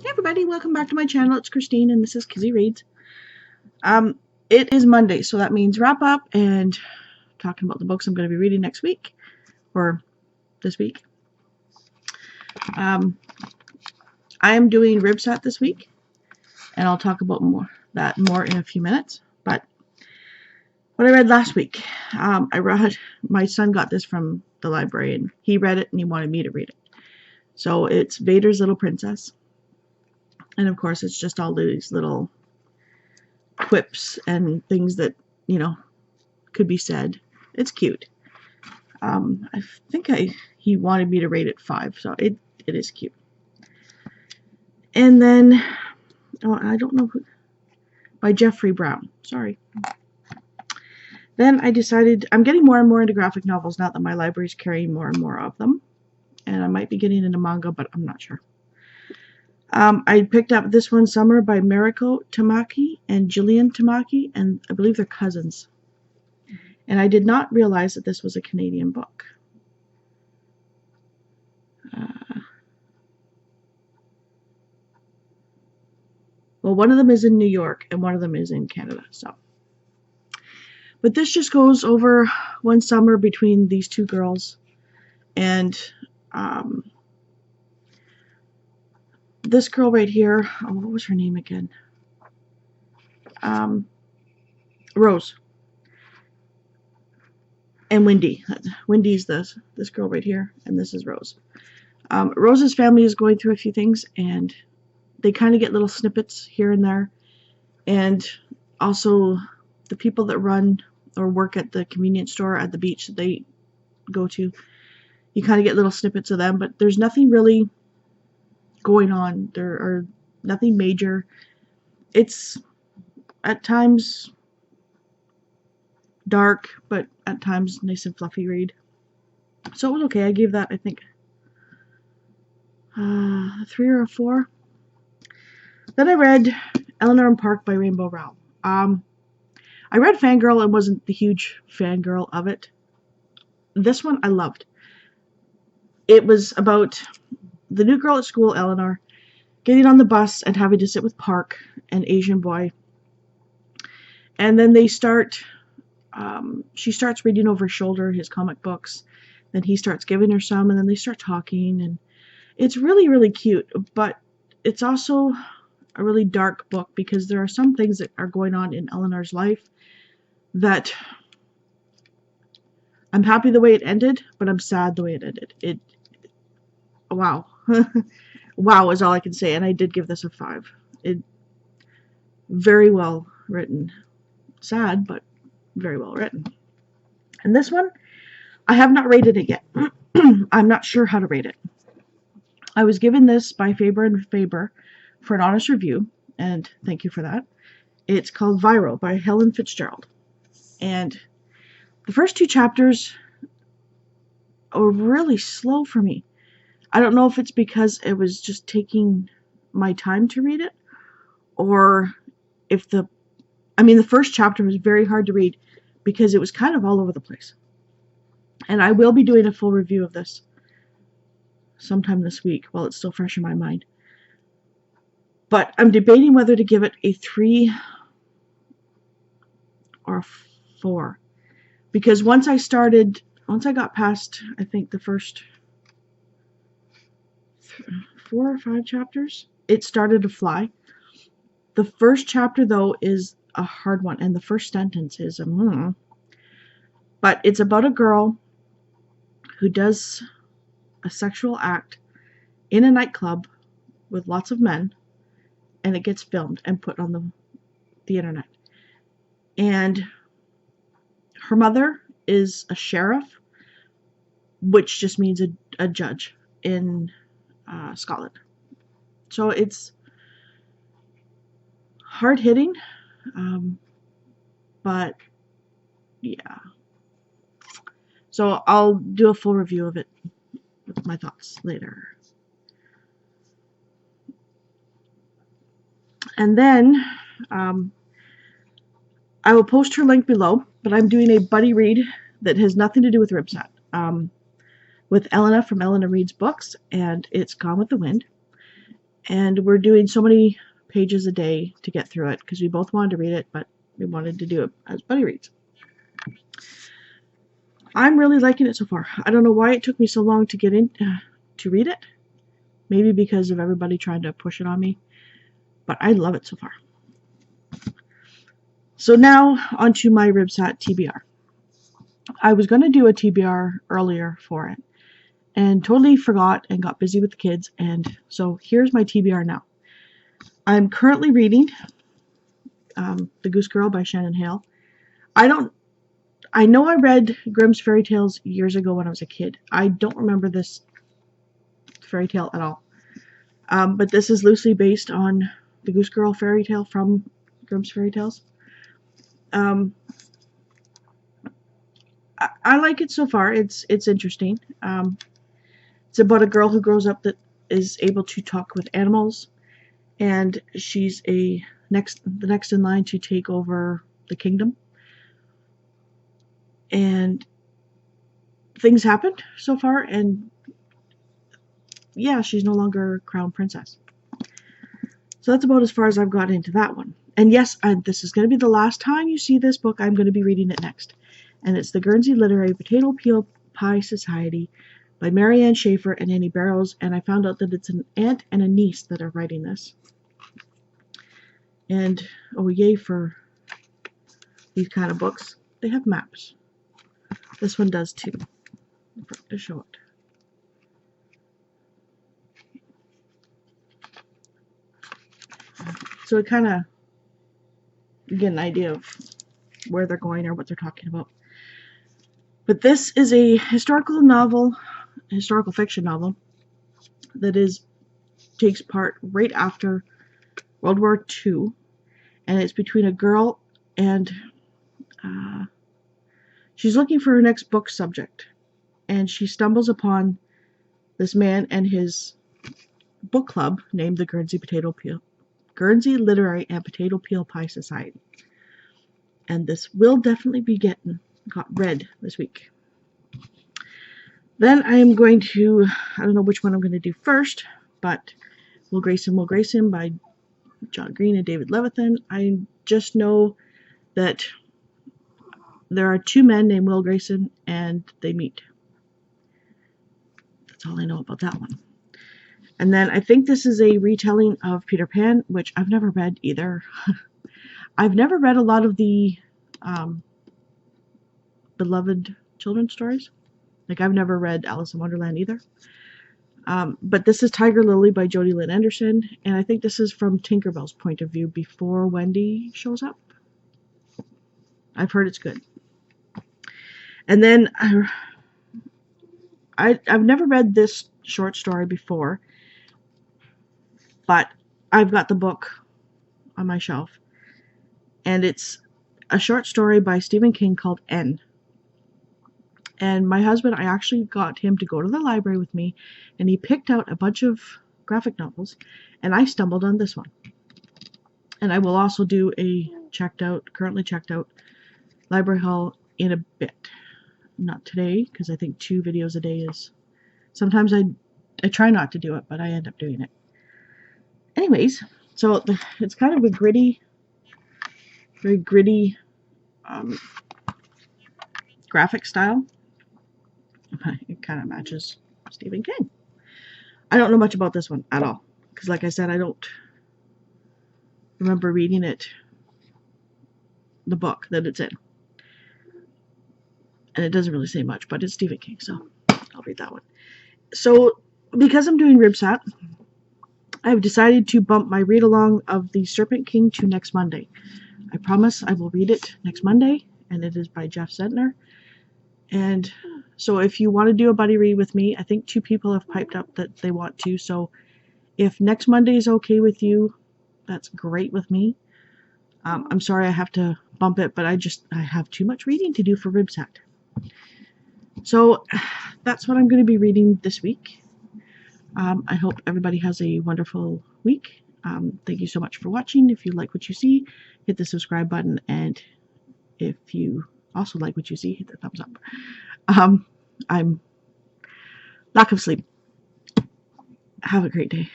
Hey everybody, welcome back to my channel. It's Christine and this is Kizzie Reads. It is Monday, so that means wrap up and talking about the books I'm going to be reading next week, or this week. I am doing RYBSAT this week, and I'll talk about that more in a few minutes. But what I read last week, my son got this from the library, and he read it and he wanted me to read it. So it's Vader's Little Princess. And of course, it's just all these little quips and things that, could be said. It's cute. I think he wanted me to rate it 5, so it is cute. And then, I don't know who, by Jeffrey Brown. Sorry. Then I decided, I'm getting more and more into graphic novels now that my library's carrying more and more of them. And I might be getting into manga, but I'm not sure. I picked up This One Summer by Mariko Tamaki and Jillian Tamaki, and I believe they're cousins. And I did not realize that this was a Canadian book. Well, one of them is in New York, and one of them is in Canada. But this just goes over one summer between these two girls, and this girl right here, what was her name again? Rose. And Wendy. Wendy's this girl right here, and this is Rose. Rose's family is going through a few things, and they kind of get little snippets here and there. And also, the people that run or work at the convenience store at the beach that they go to, you kind of get little snippets of them, but there's nothing really going on. There are nothing major. It's at times dark, but at times nice and fluffy read. So it was okay. I gave that, I think, a 3 or a 4. Then I read Eleanor and Park by Rainbow Rowell. I read Fangirl and wasn't the huge fangirl of it. This one I loved. It was about the new girl at school, Eleanor, getting on the bus and having to sit with Park, an Asian boy. And then they start, she starts reading over his shoulder his comic books. Then he starts giving her some, and then they start talking. And it's really, really cute. But it's also a really dark book because there are some things that are going on in Eleanor's life that I'm happy the way it ended, but I'm sad the way it ended. Wow. Wow is all I can say, and I did give this a 5. Very well written. Sad, but very well written. And this one, I have not rated it yet. I'm not sure how to rate it. I was given this by Faber and Faber for an honest review, and thank you for that. It's called Viral by Helen Fitzgerald. And the first 2 chapters are really slow for me. I don't know if it's because it was just taking my time to read it, or if the first chapter was very hard to read because it was kind of all over the place. And I will be doing a full review of this sometime this week while it's still fresh in my mind. But I'm debating whether to give it a 3 or a 4. Because once I got past, I think, the first 4 or 5 chapters, it started to fly. The first chapter, though, is a hard one, and the first sentence is But it's about a girl who does a sexual act in a nightclub with lots of men, and it gets filmed and put on the internet. And her mother is a sheriff, which just means a judge in Scotland. So it's hard-hitting, but yeah. So I'll do a full review of it with my thoughts later. And then I will post her link below, but I'm doing a buddy read that has nothing to do with RYBSAT. With Elena from Elena Reads Books, and it's Gone with the Wind. And we're doing so many pages a day to get through it because we both wanted to read it, but we wanted to do it as buddy reads. I'm really liking it so far. I don't know why it took me so long to get in to read it. Maybe because of everybody trying to push it on me, but I love it so far. So now onto my RYBSAT TBR. I was going to do a TBR earlier for it and totally forgot and got busy with the kids, and so here's my TBR now. I'm currently reading The Goose Girl by Shannon Hale. I know I read Grimm's Fairy Tales years ago when I was a kid. I don't remember this fairy tale at all. But this is loosely based on the Goose Girl fairy tale from Grimm's Fairy Tales. I like it so far. It's interesting. It's about a girl who grows up that is able to talk with animals, and she's the next in line to take over the kingdom. And things happened so far, and yeah, she's no longer crown princess. So that's about as far as I've got into that one. And yes, this is going to be the last time you see this book. I'm going to be reading it next. And it's the Guernsey Literary Potato Peel Pie Society by Marianne Schaefer and Annie Barrows. And I found out that it's an aunt and a niece that are writing this. And oh, yay for these kind of books. They have maps. This one does too. To show it. So it kind of, you get an idea of where they're going or what they're talking about. But this is a historical fiction novel that takes part right after World War II, and it's between a girl and she's looking for her next book subject, and she stumbles upon this man and his book club named the Guernsey Literary and Potato Peel Pie Society. And this will definitely be got read this week. Then I am going to, I don't know which one I'm going to do first, but Will Grayson by John Green and David Levithan. I just know that there are two men named Will Grayson and they meet. That's all I know about that one. And then I think this is a retelling of Peter Pan, which I've never read either. I've never read a lot of the beloved children's stories. Like, I've never read Alice in Wonderland either. But this is Tiger Lily by Jodi Lynn Anderson, and I think this is from Tinkerbell's point of view before Wendy shows up. I've heard it's good. And then I've never read this short story before, but I've got the book on my shelf, and it's a short story by Stephen King called N. And my husband, I actually got him to go to the library with me, and he picked out a bunch of graphic novels, and I stumbled on this one. And I will also do a currently checked out library haul in a bit. Not today, because I think 2 videos a day is... Sometimes I try not to do it, but I end up doing it. Anyways, so it's kind of a very gritty graphic style. It kind of matches Stephen King. I don't know much about this one at all, because like I said, I don't remember reading the book that it's in. And it doesn't really say much, but it's Stephen King, so I'll read that one. So, because I'm doing RYBSAT, I've decided to bump my read-along of The Serpent King to next Monday. I promise I will read it next Monday, and it is by Jeff Zentner. And so if you want to do a buddy read with me, I think 2 people have piped up that they want to, so if next Monday is okay with you, that's great with me. I'm sorry I have to bump it, but I have too much reading to do for RYBSAT. So that's what I'm going to be reading this week. I hope everybody has a wonderful week. Thank you so much for watching. If you like what you see, hit the subscribe button, and if you also like what you see, hit the thumbs up. I'm lack of sleep. Have a great day.